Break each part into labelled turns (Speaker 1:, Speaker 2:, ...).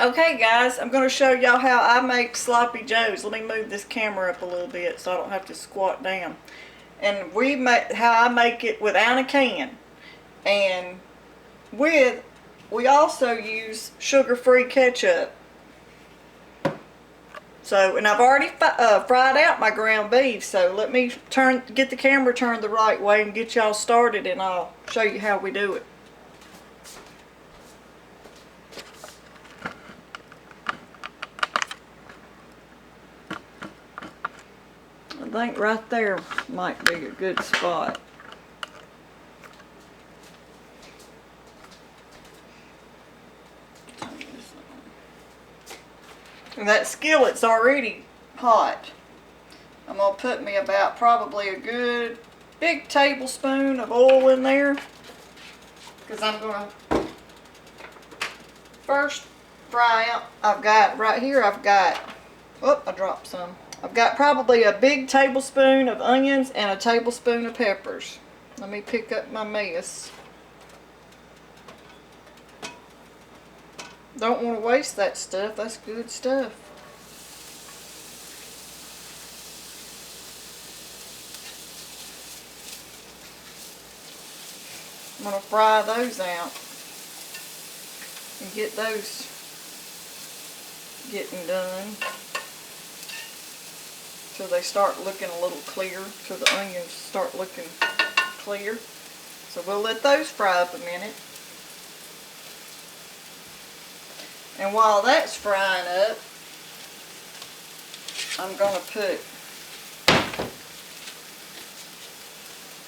Speaker 1: Okay guys, I'm going to show y'all how I make sloppy joes. Let me move this camera up a little bit so I don't have to squat down. And how I make it without a can. And we also use sugar-free ketchup. So, and I've already fried out my ground beef, so let me get the camera turned the right way and get y'all started, and I'll show you how we do it. I think right there might be a good spot. And that skillet's already hot. I'm going to put me about probably a good big tablespoon of oil in there, because I'm going to first fry out. I've got right here, I dropped some. I've got probably a big tablespoon of onions and a tablespoon of peppers. Let me pick up my mess. Don't want to waste that stuff. That's good stuff. I'm going to fry those out and get those getting done till they start looking a little clear, till the onions start looking clear. So we'll let those fry up a minute. And while that's frying up, I'm going to put,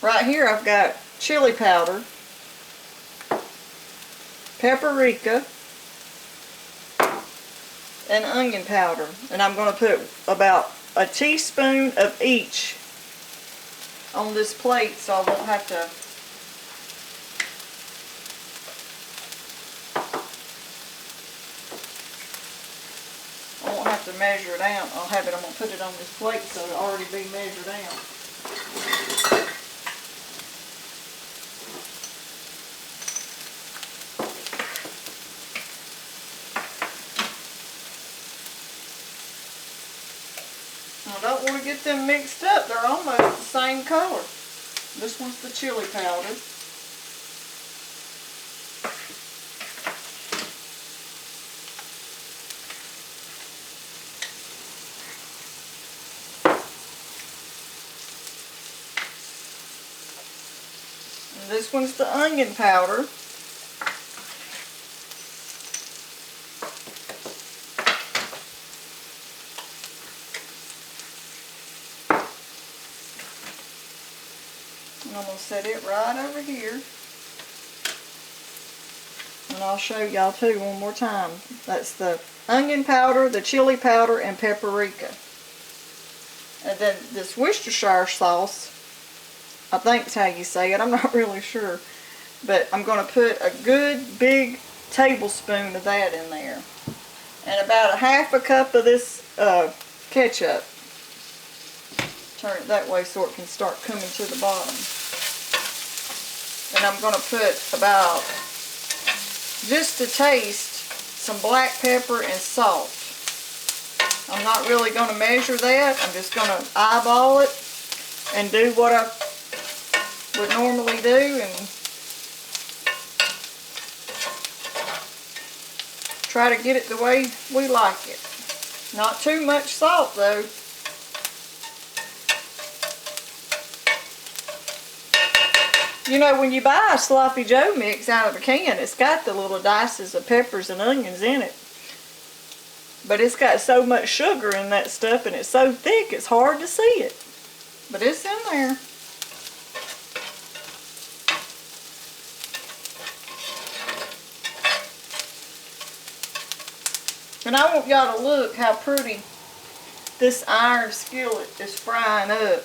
Speaker 1: right here I've got chili powder, paprika, and onion powder. And I'm going to put about a teaspoon of each on this plate so I won't have to measure it out. I'm going to put it on this plate so it'll already be measured out. I don't want to get them mixed up. They're almost the same color. This one's the chili powder. This one's the onion powder. And I'm going to set it right over here. And I'll show y'all too one more time. That's the onion powder, the chili powder, and paprika. And then this Worcestershire sauce, I think is how you say it. I'm not really sure. But I'm going to put a good big tablespoon of that in there. And about a half a cup of this ketchup. Turn it that way so it can start coming to the bottom. And I'm going to put about, just to taste, some black pepper and salt. I'm not really going to measure that. I'm just going to eyeball it and do what I would normally do and try to get it the way we like it. Not too much salt though. You know, when you buy a sloppy joe mix out of a can, it's got the little dices of peppers and onions in it. But it's got so much sugar in that stuff and it's so thick it's hard to see it. But it's in there. And I want y'all to look how pretty this iron skillet is frying up.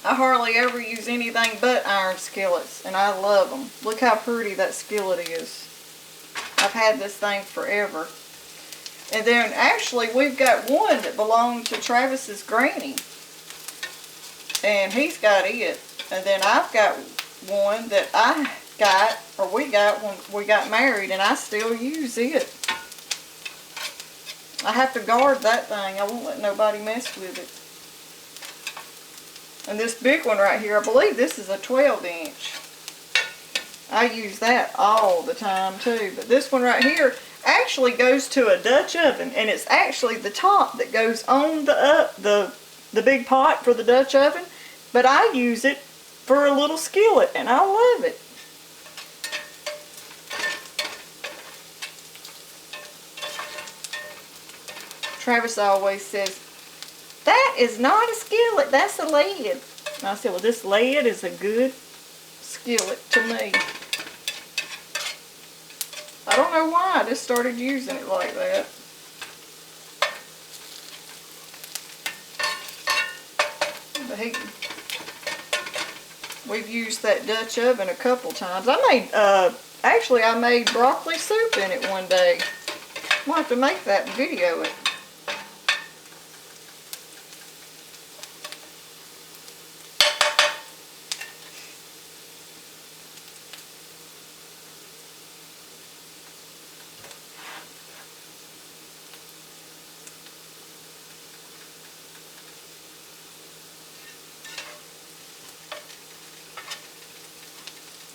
Speaker 1: I hardly ever use anything but iron skillets, and I love them. Look how pretty that skillet is. I've had this thing forever. And then actually we've got one that belonged to Travis's granny. And he's got it. And then I've got one that I got, or we got when we got married, and I still use it. I have to guard that thing. I won't let nobody mess with it. And this big one right here, I believe this is a 12-inch. I use that all the time too. But this one right here actually goes to a Dutch oven, and it's actually the top that goes on the big pot for the Dutch oven. But I use it for a little skillet, and I love it. Travis always says, "That is not a skillet, that's a lid." And I said, well, this lid is a good skillet to me. I don't know why I just started using it like that. But we've used that Dutch oven a couple times. Actually I made broccoli soup in it one day. I'll have to make that and video it.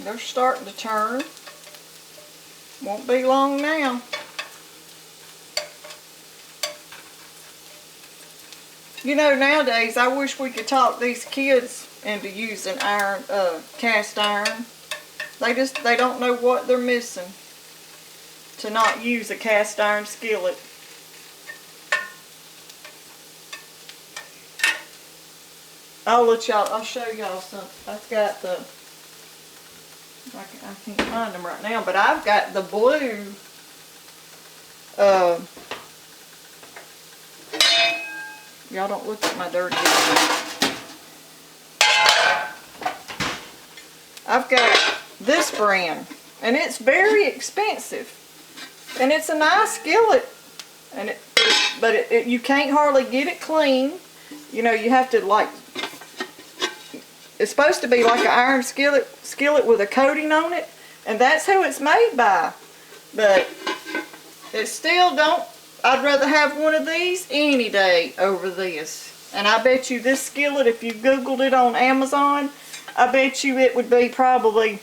Speaker 1: They're starting to turn. Won't be long now. You know, nowadays I wish we could talk these kids into using cast iron. They don't know what they're missing to not use a cast iron skillet. I'll show y'all something. I've got I can't find them right now, but I've got the blue y'all don't look at my dirty dishes. I've got this brand, and it's very expensive, and it's a nice skillet, and you can't hardly get it clean. You know, you have to it's supposed to be like an iron skillet with a coating on it, and that's who it's made by. But it still don't. I'd rather have one of these any day over this. And I bet you this skillet, if you Googled it on Amazon, I bet you it would be probably,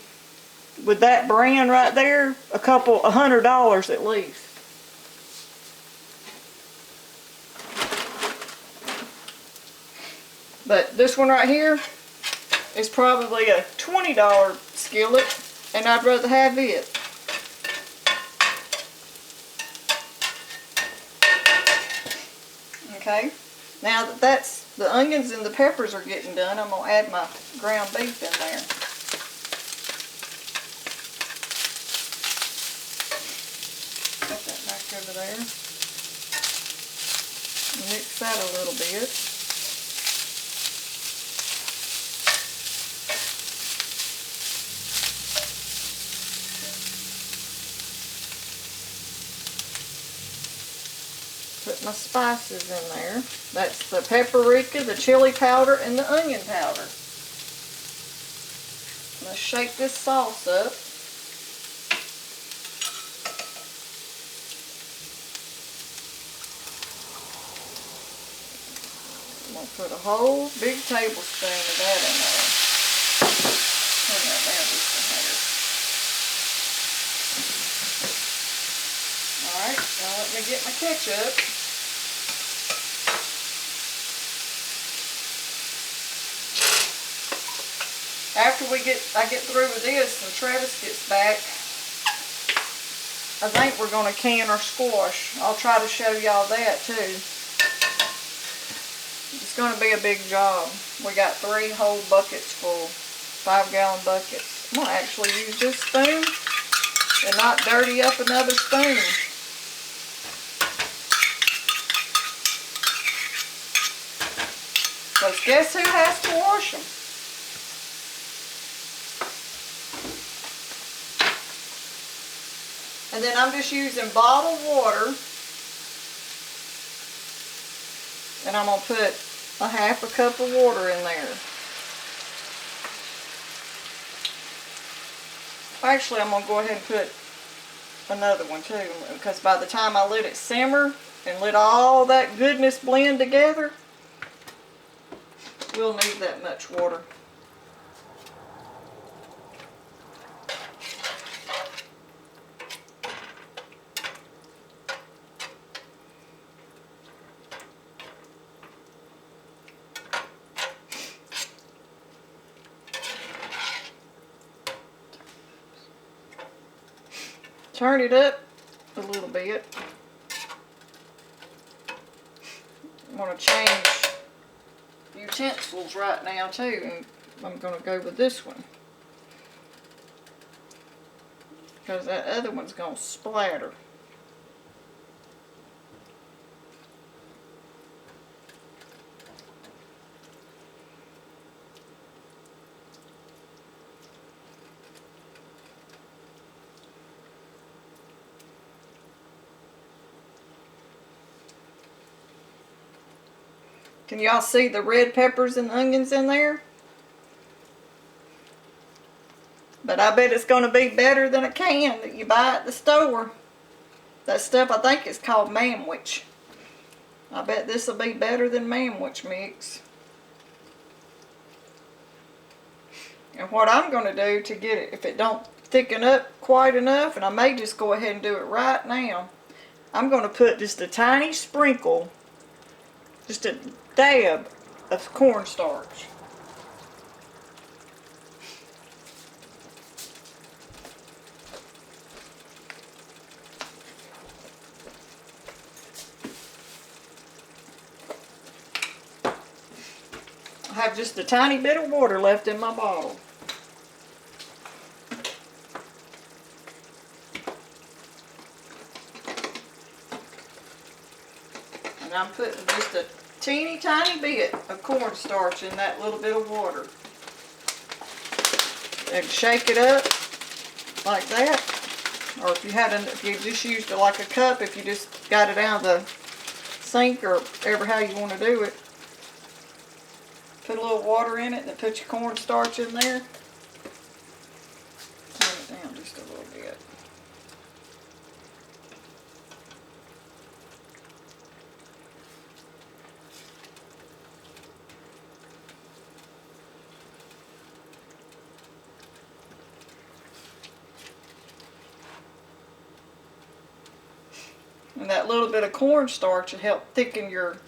Speaker 1: with that brand right there, $100 at least. But this one right here is probably a $20 skillet, and I'd rather have it. Okay, now that the onions and the peppers are getting done, I'm going to add my ground beef in there. Put that back over there. Mix that a little bit. Put my spices in there. That's the paprika, the chili powder, and the onion powder. Let's shake this sauce up. I'm going to put a whole big tablespoon of that in there. Turn that down just a hair. Alright, now let me get my ketchup. After I get through with this and Travis gets back, I think we're going to can our squash. I'll try to show y'all that too. It's going to be a big job. We got 3 whole buckets full, 5-gallon buckets. I'm going to actually use this spoon and not dirty up another spoon. Because guess who has to wash them? And then I'm just using bottled water. And I'm going to put a half a cup of water in there. Actually, I'm going to go ahead and put another one too, because by the time I let it simmer and let all that goodness blend together, we'll need that much water. Turn it up a little bit. I'm going to change utensils right now too, and I'm going to go with this one because that other one's going to splatter. Can y'all see the red peppers and onions in there? But I bet it's going to be better than a can that you buy at the store. That stuff, I think it's called Manwich. I bet this will be better than Manwich mix. And what I'm going to do to get it, if it don't thicken up quite enough, and I may just go ahead and do it right now, I'm going to put just a tiny sprinkle, just a dab of cornstarch. I have just a tiny bit of water left in my bottle. And I'm putting just a teeny tiny bit of cornstarch in that little bit of water. And shake it up like that. Or if you just used it like a cup, if you just got it out of the sink or ever how you want to do it. Put a little water in it and then put your cornstarch in there. Turn it down just a little bit. And that little bit of cornstarch will help thicken your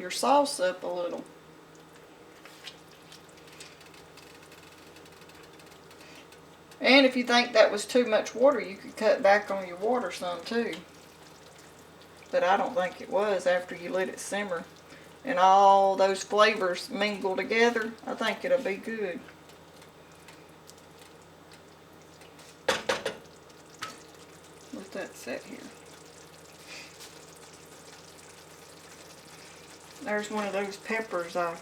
Speaker 1: sauce up a little. And if you think that was too much water, you could cut back on your water some too. But I don't think it was after you let it simmer. And all those flavors mingle together, I think it'll be good. Let that set here. There's one of those peppers I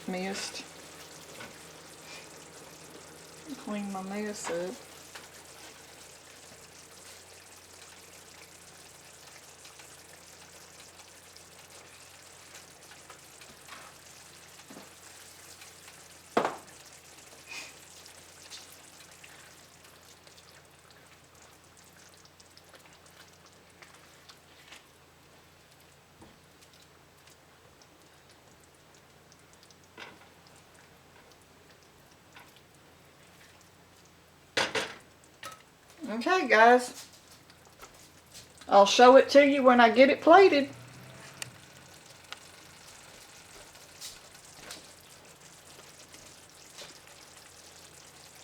Speaker 1: missed. Clean my mess up. Okay, guys, I'll show it to you when I get it plated.